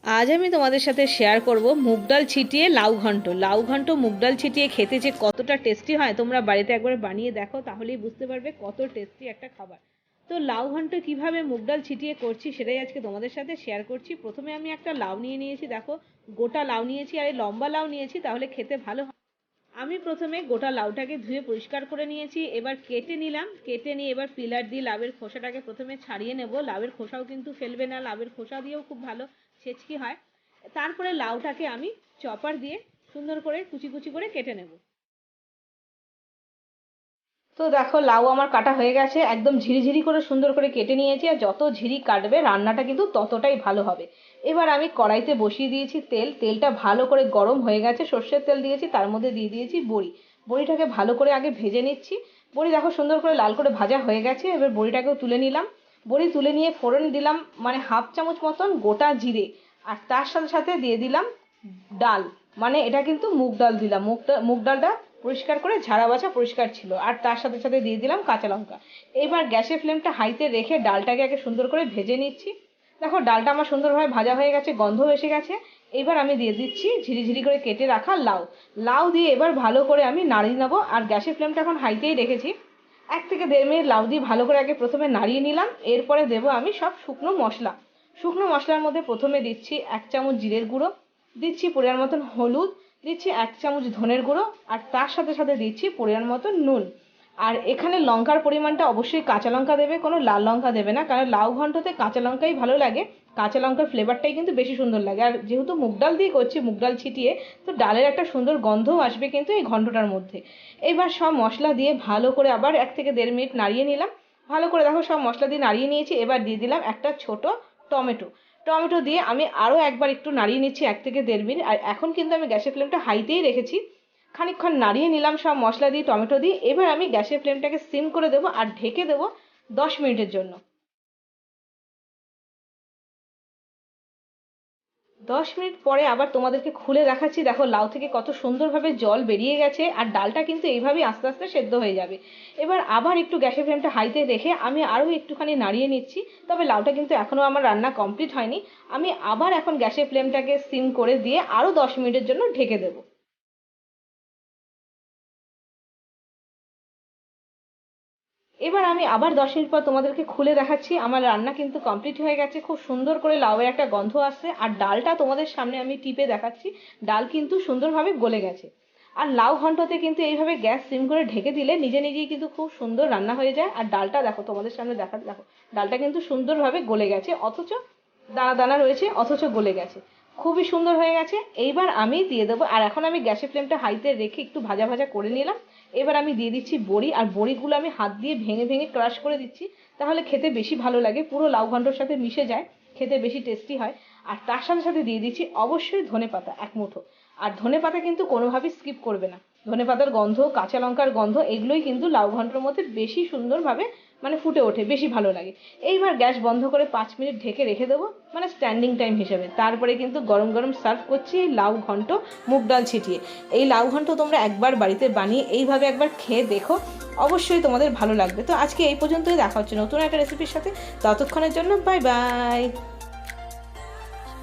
আজ আমি তোমাদের সাথে শেয়ার করব মুগ ডাল ছিটিয়ে লাউ ঘন্ট। লাউ ঘন্ট মুগ ডাল ছিটিয়ে খেতে যে কতটা টেস্টি হয় তোমরা বাড়িতে একবার বানিয়ে দেখো, তাহলেই বুঝতে পারবে কত টেস্টি একটা খাবার। তো লাউ ঘন্ট কিভাবে মুগ ডাল ছিটিয়ে করছি সেটাই আজকে তোমাদের সাথে শেয়ার করছি। প্রথমে আমি একটা লাউ নিয়ে নিয়েছি, দেখো গোটা লাউ নিয়েছি, আর এই লম্বা লাউ নিয়েছি, তাহলে খেতে ভালো হয়। আমি প্রথমে গোটা লাউটাকে ধুয়ে পরিষ্কার করে নিয়েছি, এবার কেটে নিলাম। কেটে নিয়ে এবার পিলার দিয়ে লাউয়ের খোসাটাকে প্রথমে ছাড়িয়ে নেব। লাউয়ের খোসাও কিন্তু ফেলবে না, লাউয়ের খোসা দিয়েও খুব ভালো ছেচকি হয়। তারপরে লাউটাকে আমি চপার দিয়ে সুন্দর করে কুচি কুচি করে কেটে নেব। তো দেখো লাউ আমার কাটা হয়ে গেছে, একদম ঝিরিঝিরি করে সুন্দর করে কেটে নিয়েছি। আর যত ঝিরি কাটবে রান্নাটা কিন্তু ততটাই ভালো হবে। এবার আমি কড়াইতে বসিয়ে দিয়েছি তেল। তেলটা ভালো করে গরম হয়ে গেছে, সর্ষের তেল দিয়েছি, তার মধ্যে দিয়ে দিয়েছি বড়ি। বড়িটাকে ভালো করে আগে ভেজে নিচ্ছি। বড়ি দেখো সুন্দর করে লাল করে ভাজা হয়ে গেছে, এবার বড়িটাকেও তুলে নিলাম। বড়ি তুলে নিয়ে ফোড়ন দিলাম মানে হাফ চামচ মতন গোটা জিরে, আর তার সাথে সাথে দিয়ে দিলাম ডাল, মানে এটা কিন্তু মুগ ডাল দিলাম। মুগ ডালটা পরিষ্কার করে ঝাড়া বাছা পরিষ্কার ছিল। আর তার সাথে সাথে দিয়ে দিলাম কাঁচা লঙ্কা। এবার গ্যাসের ফ্লেমটা হাইতে রেখে ডালটাকে আগে সুন্দর করে ভেজে নিচ্ছি। দেখো ডালটা আমার সুন্দরভাবে ভাজা হয়ে গেছে, গন্ধ এসে গেছে। এবার আমি দিয়ে দিচ্ছি ঝিরিঝিরি করে কেটে রাখা লাউ। লাউ দিয়ে এবার ভালো করে আমি নাড়িয়ে নেবো। আর গ্যাসের ফ্লেমটা এখন হাইতেই রেখেছি। 1 থেকে 1.5 মিনিট লাউ দিয়ে ভালো করে আগে প্রথমে নাড়িয়ে নিলাম। এরপরে দেবো আমি সব শুকনো মশলা। শুকনো মশলার মধ্যে প্রথমে দিচ্ছি 1 চামচ জিরের গুঁড়ো, দিচ্ছি পরিমাণ মতন হলুদ, দিচ্ছি 1 চামচ ধনের গুঁড়ো, আর তার সাথে সাথে দিচ্ছি পরিমাণ মতন নুন। আর এখানে লঙ্কার পরিমাণটা অবশ্যই কাঁচা লঙ্কা দেবে, কোনো লাল লঙ্কা দেবে না, কারণ লাউ ঘন্টতে কাঁচা লঙ্কাই ভালো লাগে। কাঁচা লঙ্কার ফ্লেভারটাই কিন্তু বেশি সুন্দর লাগে। আর যেহেতু মুগ ডাল দিয়ে করছি, মুগ ডাল ছিটিয়ে, তো ডালের একটা সুন্দর গন্ধও আসবে কিন্তু এই ঘন্টটার মধ্যে। এবার সব মশলা দিয়ে ভালো করে আবার 1 থেকে 1.5 মিনিট নাড়িয়ে নিলাম। ভালো করে দেখো সব মশলা দিয়ে নাড়িয়ে নিয়েছি। এবার দিয়ে দিলাম একটা ছোট টমেটো। টমেটো দিয়ে আমি আরও একবার একটু নাড়িয়ে নিচ্ছি 1 থেকে 1.5 মিনিট। আর এখন কিন্তু আমি গ্যাসের ফ্লেমটা হাইতেই রেখেছি। খানিকক্ষণ নাড়িয়ে নিলাম সব মশলা দিয়ে টমেটো দিয়ে। এবার আমি গ্যাসের ফ্লেমটাকে সিম করে দেবো আর ঢেকে দেবো 10 মিনিটের জন্য। 10 মিনিট পরে আবার তোমাদেরকে খুলে দেখাচ্ছি। দেখো লাউ থেকে কত সুন্দরভাবে জল বেরিয়ে গেছে, আর ডালটা কিন্তু এইভাবেই আস্তে আস্তে সেদ্ধ হয়ে যাবে। এবার আবার একটু গ্যাসের ফ্লেমটা হাইতে রেখে আমি আরও একটুখানি নাড়িয়ে নিচ্ছি। তবে লাউটা কিন্তু এখনও আমার রান্না কমপ্লিট হয়নি। আমি আবার এখন গ্যাসের ফ্লেমটাকে সিম করে দিয়ে আরও 10 মিনিটের জন্য ঢেকে দেবো। এবার আমি আবার 10 মিনিট পর তোমাদেরকে খুলে দেখাচ্ছি। আমার রান্না কিন্তু কমপ্লিট হয়ে গেছে। খুব সুন্দর করে লাউয়ের একটা গন্ধ আসছে, আর ডালটা তোমাদের সামনে আমি টিপে দেখাচ্ছি। ডাল কিন্তু সুন্দরভাবে গলে গেছে। আর লাউ ঘন্টতে কিন্তু এইভাবে গ্যাস সিম করে ঢেকে দিলে নিজে নিজেই কিন্তু খুব সুন্দর রান্না হয়ে যায়। আর ডালটা দেখো তোমাদের সামনে দেখো ডালটা কিন্তু সুন্দরভাবে গলে গেছে, অথচ দানা দানা রয়েছে, অথচ গলে গেছে। খুবই সুন্দর হয়ে গেছে। এইবার আমি দিয়ে দেবো। আর এখন আমি গ্যাসের ফ্লেমটা হাইতে রেখে একটু ভাজা ভাজা করে নিলাম। এবার আমি দিয়ে দিচ্ছি বড়ি। আর বড়িগুলো আমি হাত দিয়ে ভেঙে ভেঙে ক্রাশ করে দিচ্ছি, তাহলে খেতে বেশি ভালো লাগে, পুরো লাউ ঘন্টর সাথে মিশে যায়, খেতে বেশি টেস্টি হয়। আর তার সাথে সাথে দিয়ে দিচ্ছি অবশ্যই ধনেপাতা 1 মুঠো। আর ধনেপাতা কিন্তু কোনোভাবেই স্কিপ করবে না। ধনেপাতার গন্ধ, কাঁচা লঙ্কার গন্ধ, এগুলোই কিন্তু লাউ ঘন্টর মধ্যে বেশি সুন্দরভাবে মানে ফুটে ওঠে, বেশি ভালো লাগে। এইবার গ্যাস বন্ধ করে 5 মিনিট ঢেকে রেখে দেবো, মানে স্ট্যান্ডিং টাইম হিসেবে। তারপরে কিন্তু গরম গরম সার্ভ করছি এই লাউ ঘন্ট মুগ ডাল ছিটিয়ে। এই লাউ ঘন্ট তোমরা একবার বাড়িতে বানিয়ে এইভাবে একবার খেয়ে দেখো, অবশ্যই তোমাদের ভালো লাগবে। তো আজকে এই পর্যন্তই, দেখা হচ্ছে নতুন একটা রেসিপির সাথে। ততক্ষণের জন্য বাই বাই।